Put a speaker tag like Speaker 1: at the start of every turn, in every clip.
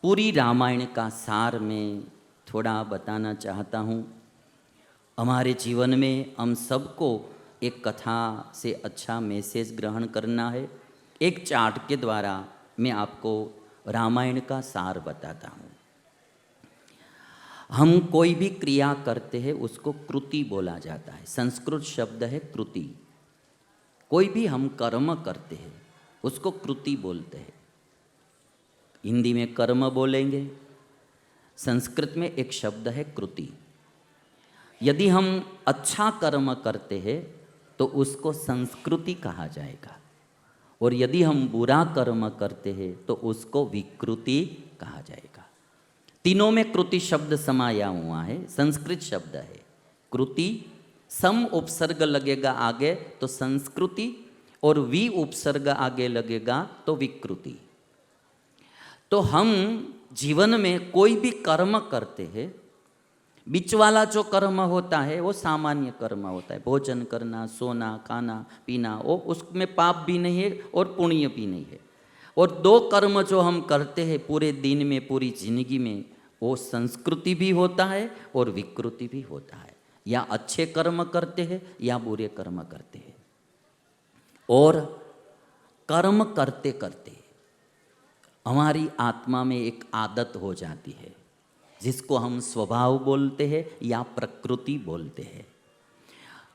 Speaker 1: पूरी रामायण का सार मैं थोड़ा बताना चाहता हूँ। हमारे जीवन में हम सबको एक कथा से अच्छा मैसेज ग्रहण करना है। एक चार्ट के द्वारा मैं आपको रामायण का सार बताता हूँ। हम कोई भी क्रिया करते हैं उसको कृति बोला जाता है। संस्कृत शब्द है कृति। कोई भी हम कर्म करते हैं उसको कृति बोलते हैं। हिंदी में कर्म बोलेंगे, संस्कृत में एक शब्द है कृति। यदि हम अच्छा कर्म करते हैं तो उसको संस्कृति कहा जाएगा, और यदि हम बुरा कर्म करते हैं तो उसको विकृति कहा जाएगा। तीनों में कृति शब्द समाया हुआ है। संस्कृत शब्द है कृति, सम उपसर्ग लगेगा आगे तो संस्कृति, और वि उपसर्ग आगे लगेगा तो विकृति। तो हम जीवन में कोई भी कर्म करते हैं, बीच वाला जो कर्म होता है वो सामान्य कर्म होता है। भोजन करना, सोना, खाना, पीना, वो उसमें पाप भी नहीं है और पुण्य भी नहीं है। और दो कर्म जो हम करते हैं पूरे दिन में, पूरी जिंदगी में, वो संस्कृति भी होता है और विकृति भी होता है। या अच्छे कर्म करते हैं या बुरे कर्म करते हैं। और कर्म करते करते हमारी आत्मा में एक आदत हो जाती है जिसको हम स्वभाव बोलते हैं या प्रकृति बोलते हैं।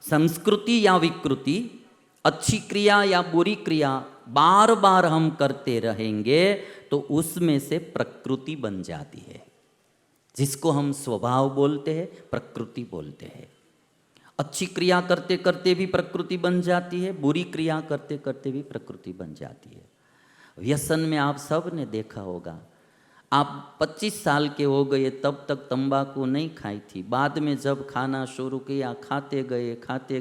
Speaker 1: संस्कृति या विकृति, अच्छी क्रिया या बुरी क्रिया बार बार हम करते रहेंगे तो उसमें से प्रकृति बन जाती है, जिसको हम स्वभाव बोलते हैं, प्रकृति बोलते हैं। अच्छी क्रिया करते करते भी प्रकृति बन जाती है, बुरी क्रिया करते करते भी प्रकृति बन जाती है। व्यसन में आप सब ने देखा होगा, आप 25 साल के हो गए तब तक तंबाकू नहीं खाई थी। बाद में जब खाना शुरू किया, खाते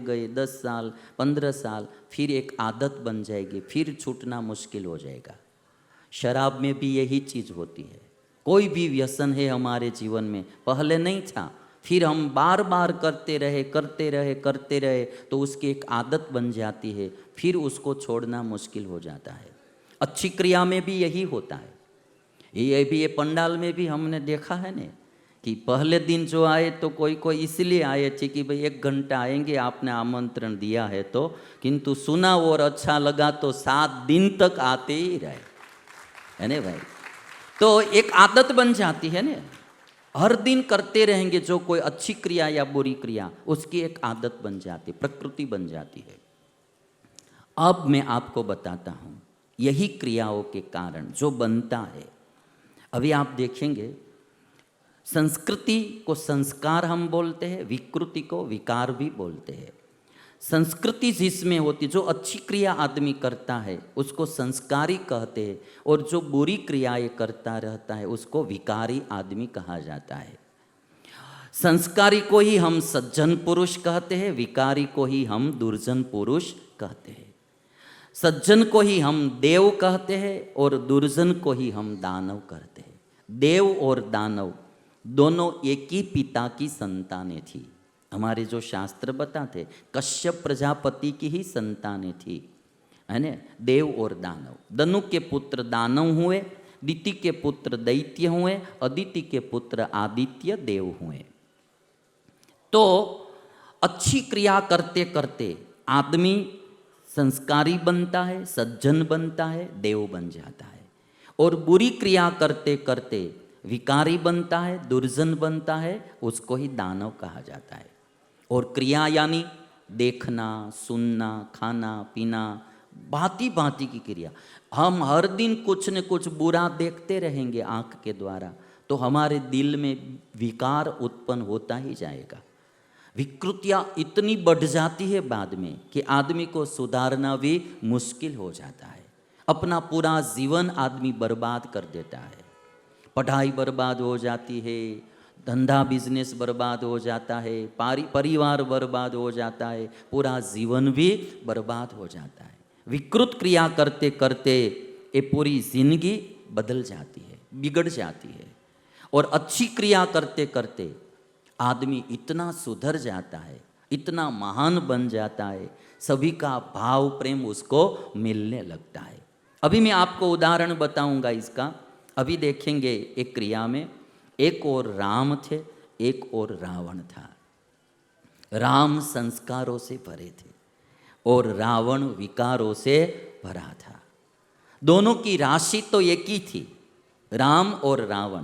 Speaker 1: गए 10 साल 15 साल, फिर एक आदत बन जाएगी, फिर छूटना मुश्किल हो जाएगा। शराब में भी यही चीज़ होती है। कोई भी व्यसन है हमारे जीवन में, पहले नहीं था, फिर हम बार बार करते रहे तो उसकी एक आदत बन जाती है, फिर उसको छोड़ना मुश्किल हो जाता है। अच्छी क्रिया में भी यही होता है। ये पंडाल में भी हमने देखा है ने कि पहले दिन जो आए तो कोई इसलिए आए थे कि भाई 1 घंटा आएंगे, आपने आमंत्रण दिया है तो, किंतु सुना और अच्छा लगा तो 7 दिन तक आते ही रहे, है ना भाई। तो एक आदत बन जाती है ना, हर दिन करते रहेंगे जो कोई अच्छी क्रिया या बुरी क्रिया, उसकी एक आदत बन जाती है, प्रकृति बन जाती है। अब मैं आपको बताता हूँ यही क्रियाओं के कारण जो बनता है। अभी आप देखेंगे, संस्कृति को संस्कार हम बोलते हैं, विकृति को विकार भी बोलते हैं। संस्कृति जिसमें होती, जो अच्छी क्रिया आदमी करता है उसको संस्कारी कहते हैं, और जो बुरी क्रियाएं करता रहता है उसको विकारी आदमी कहा जाता है। संस्कारी को ही हम सज्जन पुरुष कहते हैं, विकारी को ही हम दुर्जन पुरुष कहते हैं। सज्जन को ही हम देव कहते हैं और दुर्जन को ही हम दानव कहते हैं। देव और दानव दोनों एक ही पिता की संतानें थी। हमारे जो शास्त्र बताते, कश्यप प्रजापति की ही संतानें थी, है ना, देव और दानव। दनु के पुत्र दानव हुए, दिति के पुत्र दैत्य हुए, अदिति के पुत्र आदित्य देव हुए। तो अच्छी क्रिया करते करते आदमी संस्कारी बनता है, सज्जन बनता है, देव बन जाता है। और बुरी क्रिया करते करते विकारी बनता है, दुर्जन बनता है, उसको ही दानव कहा जाता है। और क्रिया यानी देखना, सुनना, खाना, पीना, भांति भांति की क्रिया। हम हर दिन कुछ न कुछ बुरा देखते रहेंगे आँख के द्वारा, तो हमारे दिल में विकार उत्पन्न होता ही जाएगा। विकृतियाँ इतनी बढ़ जाती है बाद में कि आदमी को सुधारना भी मुश्किल हो जाता है। अपना पूरा जीवन आदमी बर्बाद कर देता है। पढ़ाई बर्बाद हो जाती है, धंधा बिजनेस बर्बाद हो जाता है, परिवार बर्बाद हो जाता है, पूरा जीवन भी बर्बाद हो जाता है। विकृत क्रिया करते करते ये पूरी जिंदगी बदल जाती है, बिगड़ जाती है। और अच्छी क्रिया करते करते आदमी इतना सुधर जाता है, इतना महान बन जाता है, सभी का भाव प्रेम उसको मिलने लगता है। अभी मैं आपको उदाहरण बताऊंगा इसका। अभी देखेंगे एक क्रिया में एक और राम थे, एक और रावण था। राम संस्कारों से भरे थे और रावण विकारों से भरा था। दोनों की राशि तो एक ही थी, राम और रावण,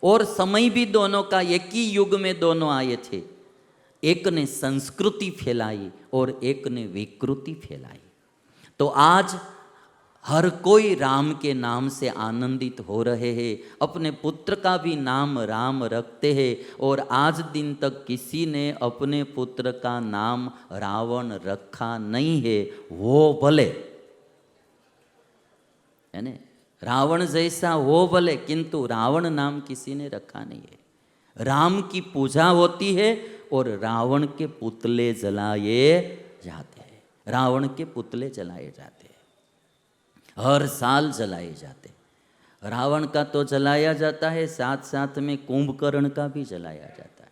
Speaker 1: और समय भी दोनों का एक ही युग में दोनों आए थे। एक ने संस्कृति फैलाई और एक ने विकृति फैलाई। तो आज हर कोई राम के नाम से आनंदित हो रहे हैं, अपने पुत्र का भी नाम राम रखते हैं, और आज दिन तक किसी ने अपने पुत्र का नाम रावण रखा नहीं है। वो भले है ना, रावण जैसा हो भले, किंतु रावण नाम किसी ने रखा नहीं है। राम की पूजा होती है और रावण के पुतले जलाए जाते हैं। रावण के पुतले जलाए जाते हैं, हर साल जलाए जाते हैं। रावण का तो जलाया जाता है, साथ साथ में कुंभकर्ण का भी जलाया जाता है।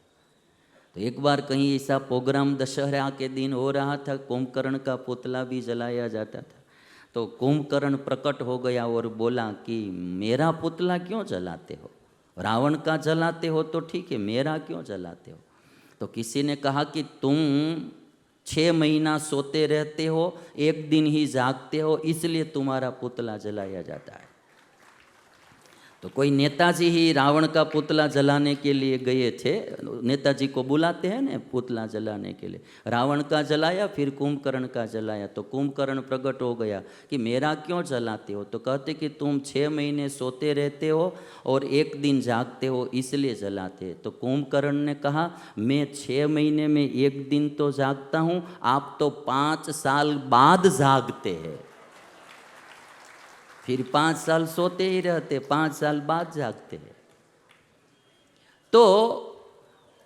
Speaker 1: तो एक बार कहीं ऐसा प्रोग्राम दशहरा के दिन हो रहा था, कुंभकर्ण का पुतला भी जलाया जाता था। तो कुंभकर्ण प्रकट हो गया और बोला कि मेरा पुतला क्यों जलाते हो? रावण का जलाते हो तो ठीक है, मेरा क्यों जलाते हो? तो किसी ने कहा कि तुम 6 महीना सोते रहते हो, एक दिन ही जागते हो, इसलिए तुम्हारा पुतला जलाया जाता है। तो कोई नेताजी ही रावण का पुतला जलाने के लिए गए थे। नेताजी को बुलाते हैं ना पुतला जलाने के लिए। रावण का जलाया, फिर कुंभकर्ण का जलाया। तो कुंभकर्ण प्रकट हो गया कि मेरा क्यों जलाते हो? तो कहते कि तुम 6 महीने सोते रहते हो और एक दिन जागते हो, इसलिए जलाते। तो कुंभकर्ण ने कहा मैं 6 महीने में एक दिन तो जागता हूँ, आप तो 5 साल बाद जागते हैं। फिर 5 साल सोते ही रहते, 5 साल बाद जागते हैं। तो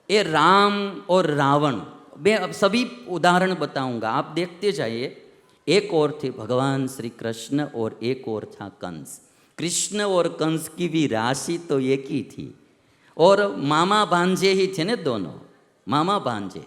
Speaker 1: ये राम और रावण, मैं अब सभी उदाहरण बताऊंगा, आप देखते जाइए। एक और थे भगवान श्री कृष्ण और एक और था कंस। कृष्ण और कंस की भी राशि तो एक ही थी, और मामा भांजे ही थे ना दोनों, मामा भांजे।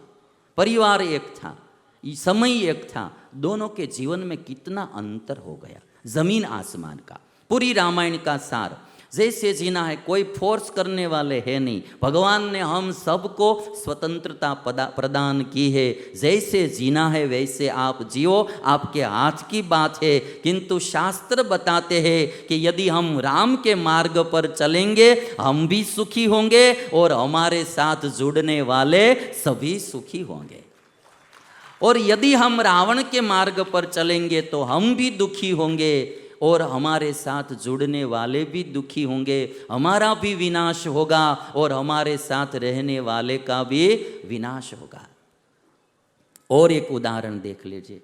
Speaker 1: परिवार एक था, समय एक था। दोनों के जीवन में कितना अंतर हो गया, जमीन आसमान का। पूरी रामायण का सार, जैसे जीना है, कोई फोर्स करने वाले है नहीं। भगवान ने हम सबको स्वतंत्रता प्रदान की है, जैसे जीना है वैसे आप जियो, आपके हाथ की बात है। किंतु शास्त्र बताते हैं कि यदि हम राम के मार्ग पर चलेंगे हम भी सुखी होंगे और हमारे साथ जुड़ने वाले सभी सुखी होंगे, और यदि हम रावण के मार्ग पर चलेंगे तो हम भी दुखी होंगे और हमारे साथ जुड़ने वाले भी दुखी होंगे। हमारा भी विनाश होगा और हमारे साथ रहने वाले का भी विनाश होगा। और एक उदाहरण देख लीजिए,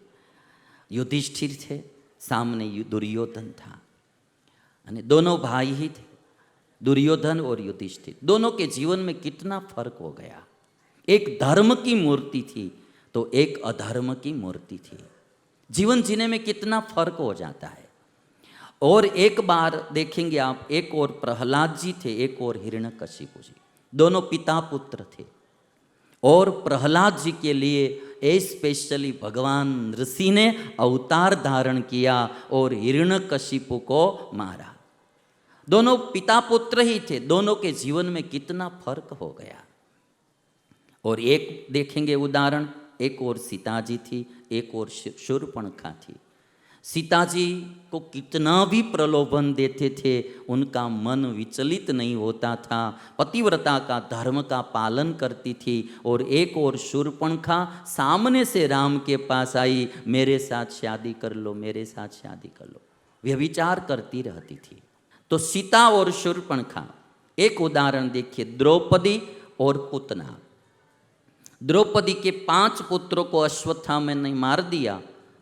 Speaker 1: युधिष्ठिर थे, सामने दुर्योधन था, यानी दोनों भाई ही थे, दुर्योधन और युधिष्ठिर। दोनों के जीवन में कितना फर्क हो गया। एक धर्म की मूर्ति थी तो एक अधर्म की मूर्ति थी। जीवन जीने में कितना फर्क हो जाता है। और एक बार देखेंगे आप, एक और प्रहलाद जी थे, एक और हिरण्यकशिपु जी। दोनों पिता पुत्र थे, और प्रहलाद जी के लिए स्पेशली भगवान ऋषि ने अवतार धारण किया और हिरण्यकशिपु को मारा। दोनों पिता पुत्र ही थे, दोनों के जीवन में कितना फर्क हो गया। और एक देखेंगे उदाहरण, एक और सीता जी थी, एक और शूर्पणखा थी। सीता जी को कितना भी प्रलोभन देते थे, उनका मन विचलित नहीं होता था, पतिव्रता का धर्म का पालन करती थी। और एक और शूर्पणखा सामने से राम के पास आई, मेरे साथ शादी कर लो, मेरे साथ शादी कर लो, व्यभिचार करती रहती थी। तो सीता और शूर्पणखा, एक उदाहरण देखिए, द्रौपदी और पूतना। द्रौपदी के 5 पुत्रों को अश्वत्थामा ने मार दिया,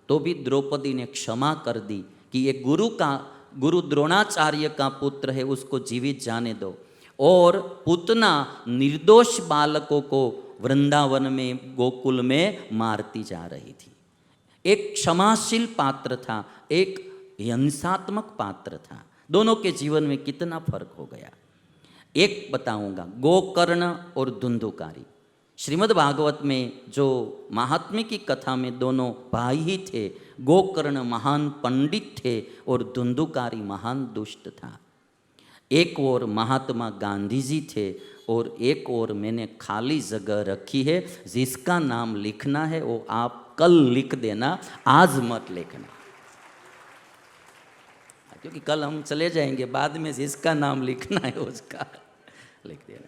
Speaker 1: तो भी द्रौपदी ने क्षमा कर दी कि ये गुरु द्रोणाचार्य का पुत्र है, उसको जीवित जाने दो। और पूतना निर्दोष बालकों को वृंदावन में, गोकुल में मारती जा रही थी। एक क्षमाशील पात्र था, एक हिंसात्मक पात्र था। दोनों के जीवन में कितना फर्क हो गया। एक बताऊंगा, गोकर्ण और धुंधुकारी। श्रीमद् भागवत में जो महात्म्य की कथा में दोनों भाई ही थे। गोकर्ण महान पंडित थे और धुंधुकारी महान दुष्ट था। एक ओर महात्मा गांधी जी थे और एक ओर मैंने खाली जगह रखी है, जिसका नाम लिखना है वो आप कल लिख देना, आज मत लिखना, क्योंकि कल हम चले जाएंगे, बाद में जिसका नाम लिखना है उसका लिख देना।